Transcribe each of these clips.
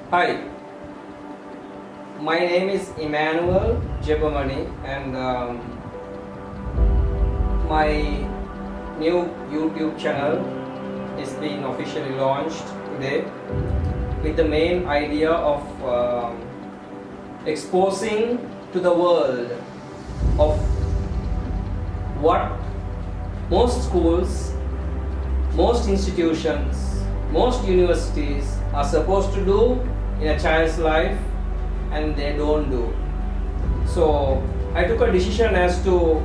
Hi, my name is Emmanuel Jebamani and my new YouTube channel is being officially launched today with the main idea of exposing to the world of what most schools, most institutions, most universities are supposed to do in a child's life and they don't do. So I took a decision as to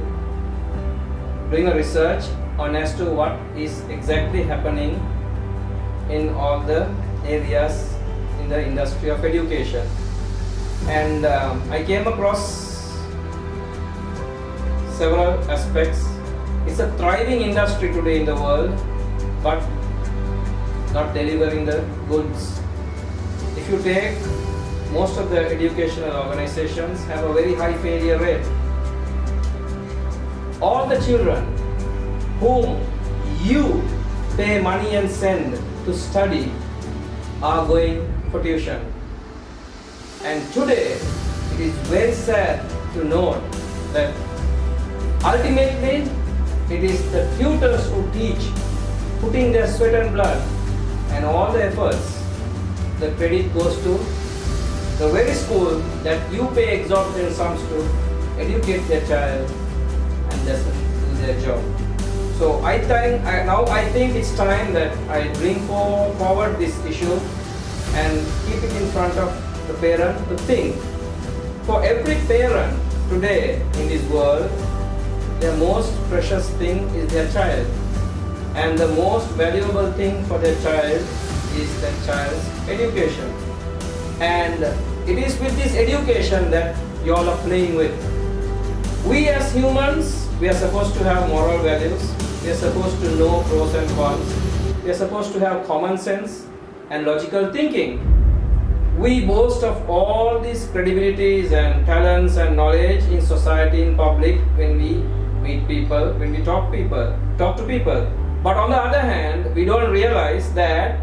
doing a research on as to what is exactly happening in all the areas in the industry of education. And I came across several aspects. It's a thriving industry today in the world, but not delivering the goods. If you take most of the educational organizations have a very high failure rate. All the children whom you pay money and send to study are going for tuition. And today it is very sad to note that ultimately it is the tutors who teach, putting their sweat and blood and all the efforts. The credit goes to the very school that you pay exorbitant sums to educate their child and doesn't do their job. So I think it's time that I bring forward this issue and keep it in front of the parent to think. For every parent today in this world, their most precious thing is their child, and the most valuable thing for their child is their child's education. And it is with this education that you all are playing with. We as humans, we are supposed to have moral values, we are supposed to know pros and cons, we are supposed to have common sense and logical thinking. We boast of all these credibilities and talents and knowledge in society, in public, when we meet people, when we talk to people. But on the other hand, we don't realize that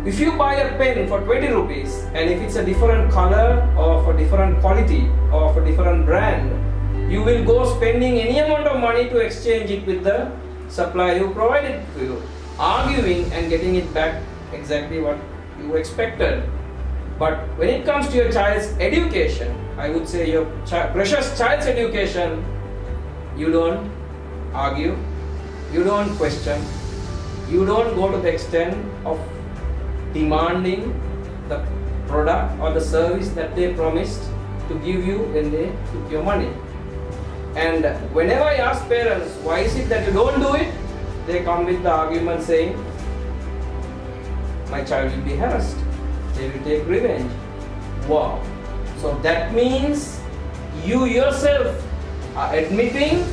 if you buy a pen for 20 rupees and if it's a different color or for different quality or for different brand, you will go spending any amount of money to exchange it with the supplier who provided to you, arguing and getting it back exactly what you expected. But when it comes to your child's education, I would say your precious child's education, you don't argue, you don't question, you don't go to the extent of demanding the product or the service that they promised to give you when they took your money. And whenever I ask parents, why is it that you don't do it? They come with the argument saying, my child will be harassed, they will take revenge. Wow. So that means you yourself are admitting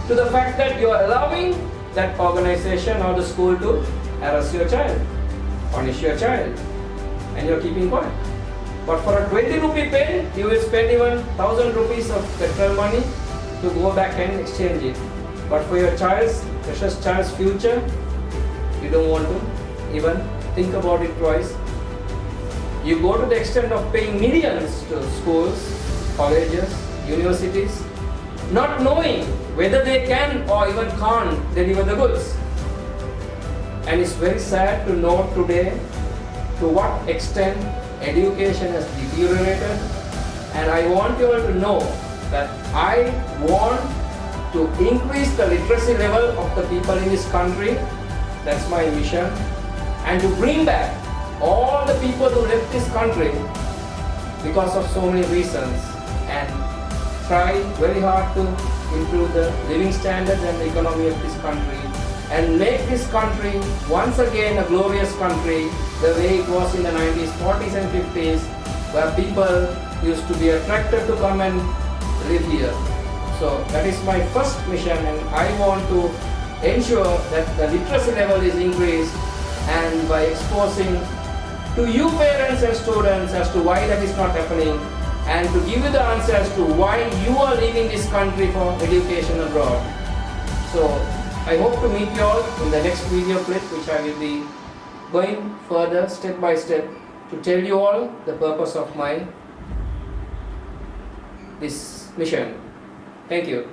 to the fact that you are allowing that organization or the school to harass your child, punish your child, and you are keeping quiet. But for a 20 rupee pen, you will spend even 1000 rupees of petrol money to go back and exchange it. But for your child's, precious child's future, you don't want to even think about it twice. You go to the extent of paying millions to schools, colleges, universities, not knowing whether they can or even can't deliver the goods. And it's very sad to note today to what extent education has deteriorated. And I want you all to know that I want to increase the literacy level of the people in this country. That's my mission. And to bring back all the people who left this country because of so many reasons, and try very hard to improve the living standards and the economy of this country and make this country once again a glorious country the way it was in the 90s, 40s and 50s, where people used to be attracted to come and live here. So that is my first mission, and I want to ensure that the literacy level is increased, and by exposing to you parents and students as to why that is not happening, and to give you the answer as to why you are leaving this country for education abroad. So I hope to meet you all in the next video clip, which I will be going further step by step to tell you all the purpose of my this mission. Thank you.